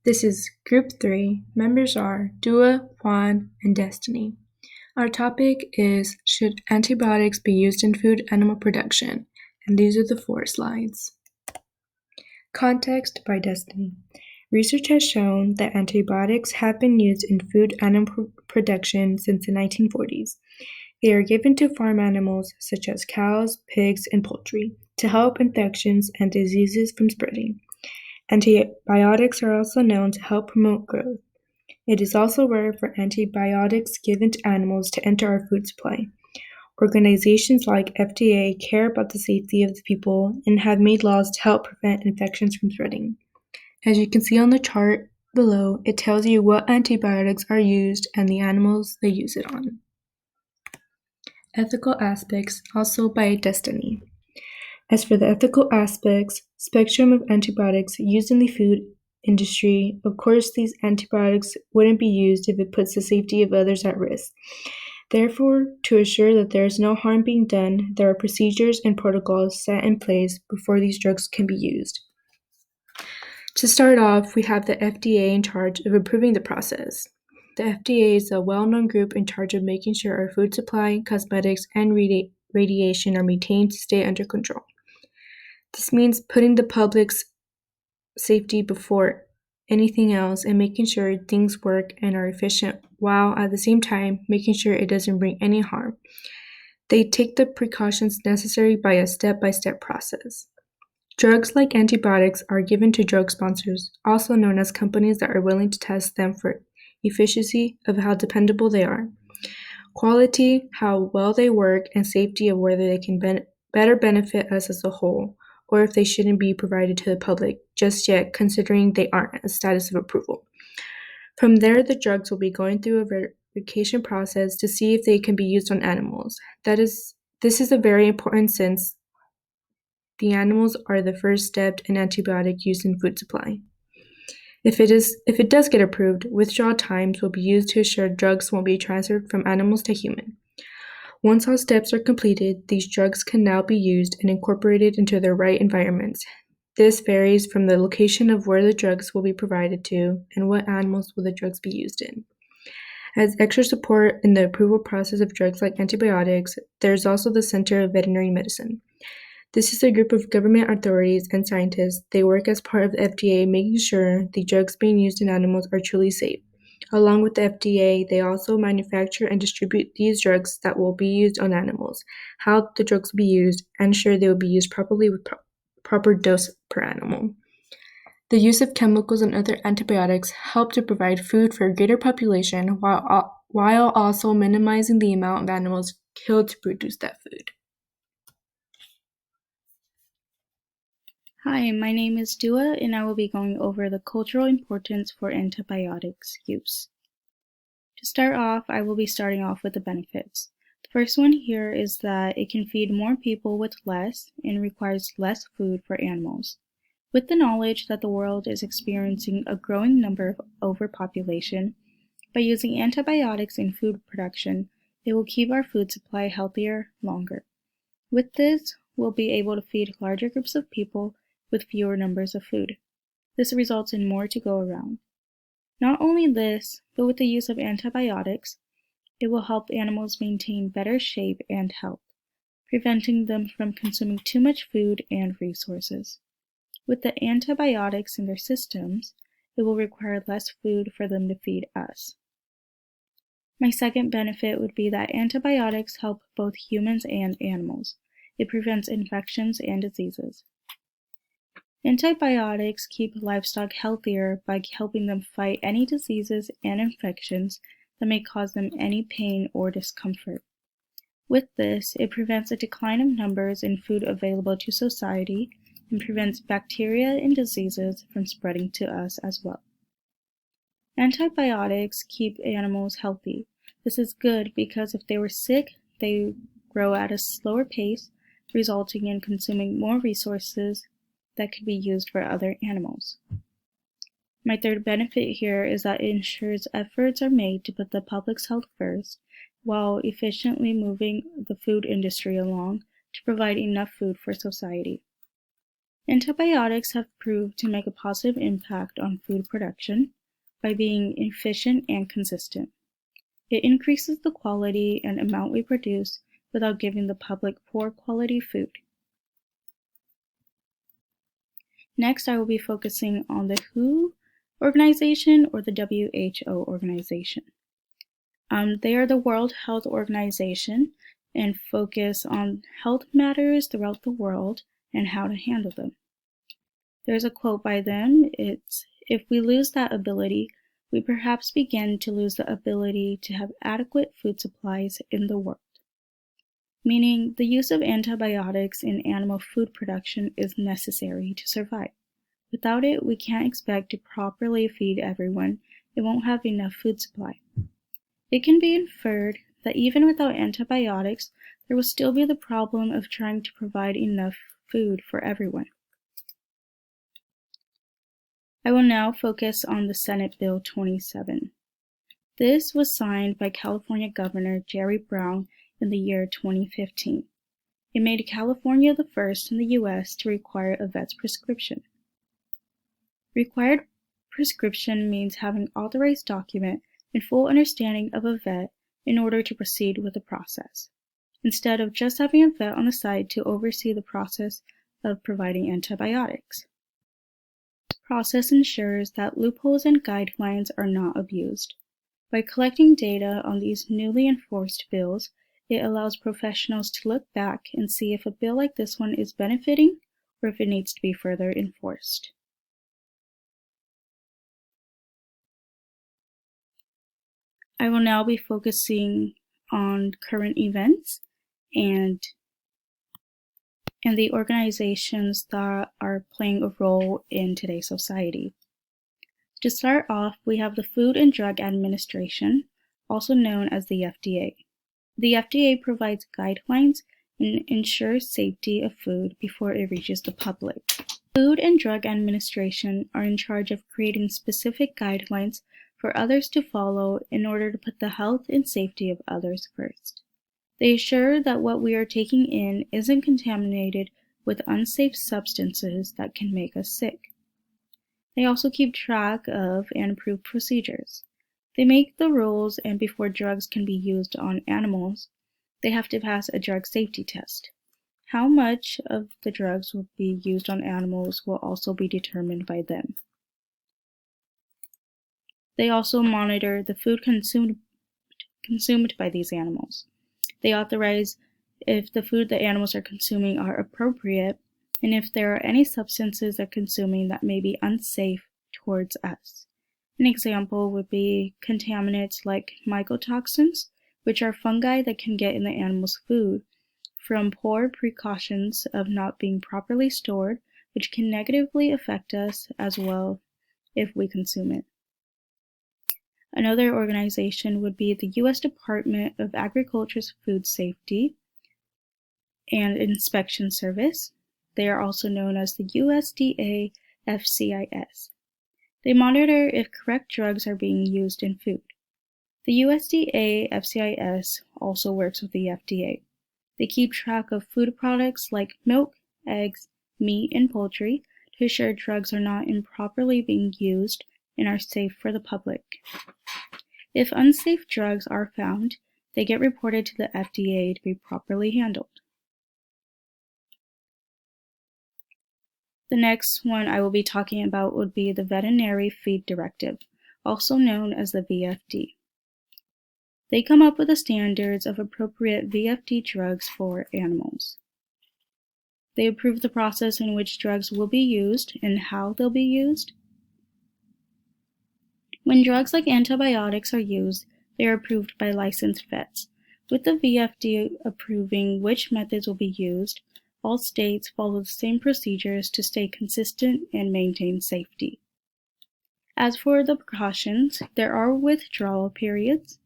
This is Group 3. Members are Doua, Juan, and Destany. Our topic is, should antibiotics be used in food animal production? And these are the 4 slides. Context by Destany. Research has shown that antibiotics have been used in food animal production since the 1940s. They are given to farm animals such as cows, pigs, and poultry to help infections and diseases from spreading. Antibiotics are also known to help promote growth. It is also rare for antibiotics given to animals to enter our food supply. Organizations like FDA care about the safety of the people and have made laws to help prevent infections from spreading. As you can see on the chart below, it tells you what antibiotics are used and the animals they use it on. Ethical aspects, also by Destany. As for the ethical aspects, spectrum of antibiotics used in the food industry, of course these antibiotics wouldn't be used if it puts the safety of others at risk. Therefore, to assure that there is no harm being done, there are procedures and protocols set in place before these drugs can be used. To start off, we have the FDA in charge of approving the process. The FDA is a well-known group in charge of making sure our food supply, cosmetics, and radiation are maintained to stay under control. This means putting the public's safety before anything else and making sure things work and are efficient, while at the same time making sure it doesn't bring any harm. They take the precautions necessary by a step-by-step process. Drugs like antibiotics are given to drug sponsors, also known as companies that are willing to test them for efficiency of how dependable they are, quality, how well they work, and safety of whether they can better benefit us as a whole, or if they shouldn't be provided to the public just yet, considering they aren't at a status of approval. From there, the drugs will be going through a verification process to see if they can be used on animals. This is a very important since the animals are the first step in antibiotic use in food supply. If it does get approved, withdrawal times will be used to assure drugs won't be transferred from animals to human. Once all steps are completed, these drugs can now be used and incorporated into their right environments. This varies from the location of where the drugs will be provided to and what animals will the drugs be used in. As extra support in the approval process of drugs like antibiotics, there is also the Center of Veterinary Medicine. This is a group of government authorities and scientists. They work as part of the FDA, making sure the drugs being used in animals are truly safe. Along with the FDA, they also manufacture and distribute these drugs that will be used on animals, how the drugs will be used, and ensure they will be used properly with proper dose per animal. The use of chemicals and other antibiotics help to provide food for a greater population while also minimizing the amount of animals killed to produce that food. Hi, my name is Doua, and I will be going over the cultural importance for antibiotics use. To start off, I will be starting off with the benefits. The first one here is that it can feed more people with less and requires less food for animals. With the knowledge that the world is experiencing a growing number of overpopulation, by using antibiotics in food production, it will keep our food supply healthier longer. With this, we'll be able to feed larger groups of people with fewer numbers of food. This results in more to go around. Not only this, but with the use of antibiotics, it will help animals maintain better shape and health, preventing them from consuming too much food and resources. With the antibiotics in their systems, it will require less food for them to feed us. My second benefit would be that antibiotics help both humans and animals. It prevents infections and diseases. Antibiotics keep livestock healthier by helping them fight any diseases and infections that may cause them any pain or discomfort. With this, it prevents a decline of numbers in food available to society and prevents bacteria and diseases from spreading to us as well. Antibiotics keep animals healthy. This is good because if they were sick, they grow at a slower pace, resulting in consuming more resources that could be used for other animals. My third benefit here is that it ensures efforts are made to put the public's health first while efficiently moving the food industry along to provide enough food for society. Antibiotics have proved to make a positive impact on food production by being efficient and consistent. It increases the quality and amount we produce without giving the public poor quality food. Next, I will be focusing on the WHO organization or the WHO organization. They are the World Health Organization and focus on health matters throughout the world and how to handle them. There's a quote by them, it's, "If we lose that ability, we perhaps begin to lose the ability to have adequate food supplies in the world." Meaning, the use of antibiotics in animal food production is necessary to survive. Without it, we can't expect to properly feed everyone. It won't have enough food supply. It can be inferred that even without antibiotics, there will still be the problem of trying to provide enough food for everyone. I will now focus on the Senate Bill 27. This was signed by California Governor Jerry Brown in the year 2015. It made California the first in the U.S. to require a vet's prescription. Required prescription means having an authorized document and full understanding of a vet in order to proceed with the process, instead of just having a vet on the side to oversee the process of providing antibiotics. This process ensures that loopholes and guidelines are not abused. By collecting data on these newly enforced bills, it allows professionals to look back and see if a bill like this one is benefiting or if it needs to be further enforced. I will now be focusing on current events and the organizations that are playing a role in today's society. To start off, we have the Food and Drug Administration, also known as the FDA. The FDA provides guidelines and ensures safety of food before it reaches the public. Food and Drug Administration are in charge of creating specific guidelines for others to follow in order to put the health and safety of others first. They ensure that what we are taking in isn't contaminated with unsafe substances that can make us sick. They also keep track of and approve procedures. They make the rules, and before drugs can be used on animals, they have to pass a drug safety test. How much of the drugs will be used on animals will also be determined by them. They also monitor the food consumed by these animals. They authorize if the food the animals are consuming are appropriate and if there are any substances they're consuming that may be unsafe towards us. An example would be contaminants like mycotoxins, which are fungi that can get in the animal's food from poor precautions of not being properly stored, which can negatively affect us as well if we consume it. Another organization would be the U.S. Department of Agriculture's Food Safety and Inspection Service. They are also known as the USDA FCIS. They monitor if correct drugs are being used in food. The USDA FCIS also works with the FDA. They keep track of food products like milk, eggs, meat, and poultry to ensure drugs are not improperly being used and are safe for the public. If unsafe drugs are found, they get reported to the FDA to be properly handled. The next one I will be talking about would be the Veterinary Feed Directive, also known as the VFD. They come up with the standards of appropriate VFD drugs for animals. They approve the process in which drugs will be used and how they'll be used. When drugs like antibiotics are used, they are approved by licensed vets. With the VFD approving which methods will be used, all states follow the same procedures to stay consistent and maintain safety. As for the precautions, there are withdrawal periods.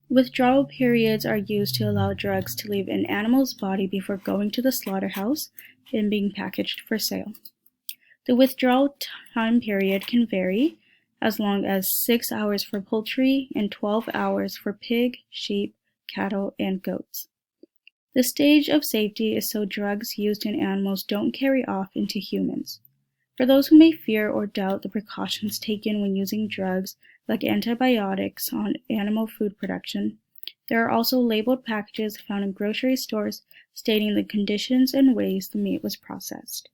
Withdrawal periods are used to allow drugs to leave an animal's body before going to the slaughterhouse and being packaged for sale. The withdrawal time period can vary, as long as 6 hours for poultry and 12 hours for pig, sheep, cattle, and goats. The stage of safety is so drugs used in animals don't carry off into humans. For those who may fear or doubt the precautions taken when using drugs like antibiotics on animal food production, there are also labeled packages found in grocery stores stating the conditions and ways the meat was processed.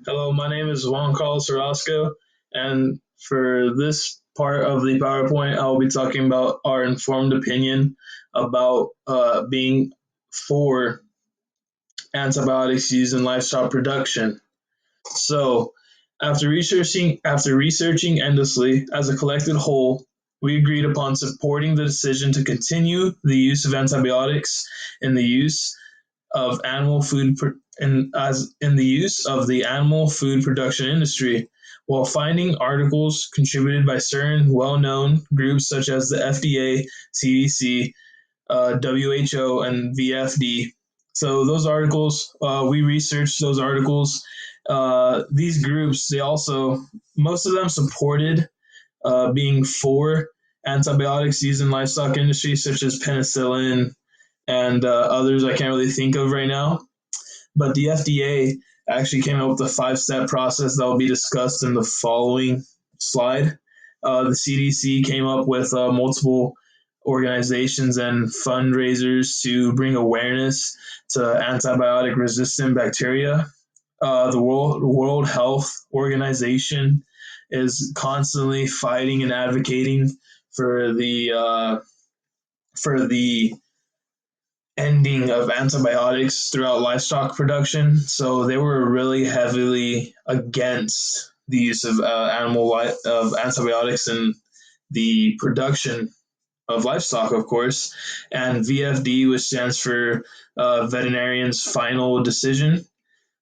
Hello, my name is Juan Orozco, and for this part of the PowerPoint, I'll be talking about our informed opinion about being for antibiotics used in livestock production. So, after researching endlessly as a collected whole, we agreed upon supporting the decision to continue the use of antibiotics in the use of animal food in the use of the animal food production industry, while finding articles contributed by certain well-known groups such as the FDA, CDC, WHO, and VFD. So those articles, we researched those articles. These groups, they also, most of them supported being for antibiotics used in livestock industry, such as penicillin and others I can't really think of right now. But the FDA actually came up with a 5 step process that will be discussed in the following slide. The CDC came up with multiple organizations and fundraisers to bring awareness to antibiotic resistant bacteria. The World Health Organization is constantly fighting and advocating for the ending of antibiotics throughout livestock production. So they were really heavily against the use of of antibiotics in the production of livestock, of course. And VFD, which stands for Veterinarian's Final Decision.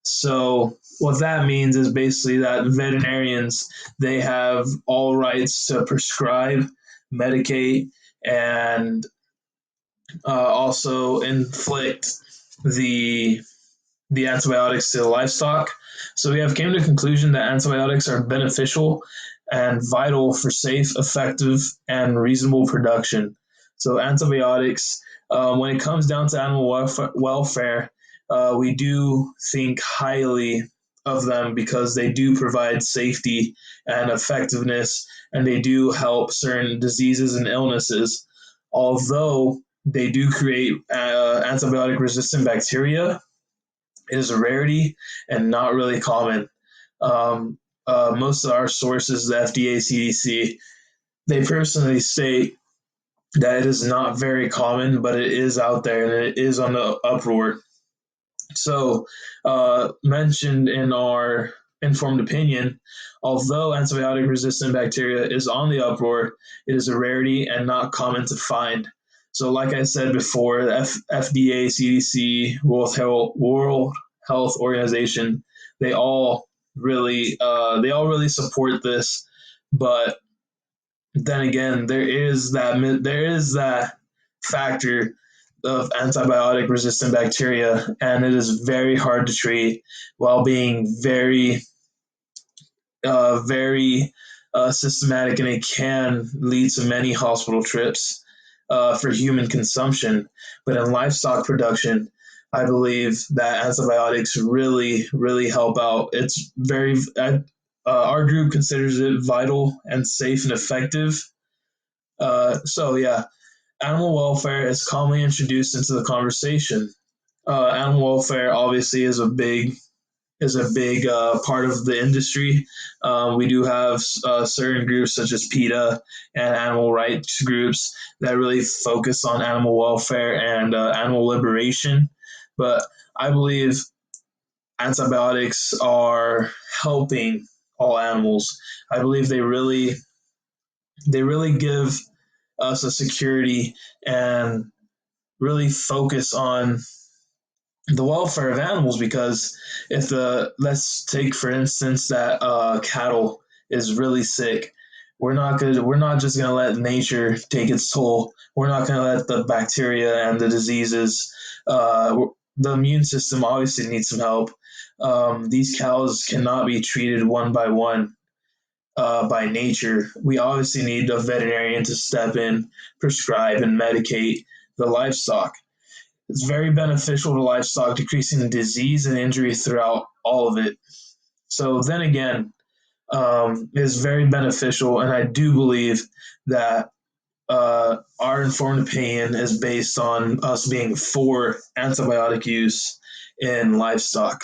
So what that means is basically that veterinarians, they have all rights to prescribe, medicate, and also inflict the the antibiotics to the livestock. So we have came to the conclusion that antibiotics are beneficial and vital for safe, effective, and reasonable production. So antibiotics, when it comes down to animal welfare, we do think highly of them because they do provide safety and effectiveness, and they do help certain diseases and illnesses. Although they do create antibiotic resistant bacteria, it is a rarity and not really common. Most of our sources, the FDA, CDC, they personally state that it is not very common, but it is out there and it is on the uproar. So, mentioned in our informed opinion, although antibiotic resistant bacteria is on the uproar, it is a rarity and not common to find. So, like I said before, the FDA, CDC, World Health Organization, they all really support this. But then again, there is that factor of antibiotic resistant bacteria, and it is very hard to treat while being very systematic, and it can lead to many hospital trips for human consumption. But in livestock production, I believe that antibiotics really help out. It's our group considers it vital and safe and effective. So yeah, animal welfare is commonly introduced into the conversation. Animal welfare obviously is a big part of the industry. We do have certain groups such as PETA and animal rights groups that really focus on animal welfare and animal liberation. But I believe antibiotics are helping all animals. I believe they really give us a security and really focus on the welfare of animals, because if the let's take for instance that cattle is really sick, we're not just gonna let nature take its toll. We're not gonna let the bacteria and the diseases. The immune system obviously needs some help. These cows cannot be treated one by one. by nature, we obviously need a veterinarian to step in, prescribe, and medicate the livestock. It's very beneficial to livestock, decreasing disease and injury throughout all of it. So then again, is very beneficial, and I do believe that our informed opinion is based on us being for antibiotic use in livestock.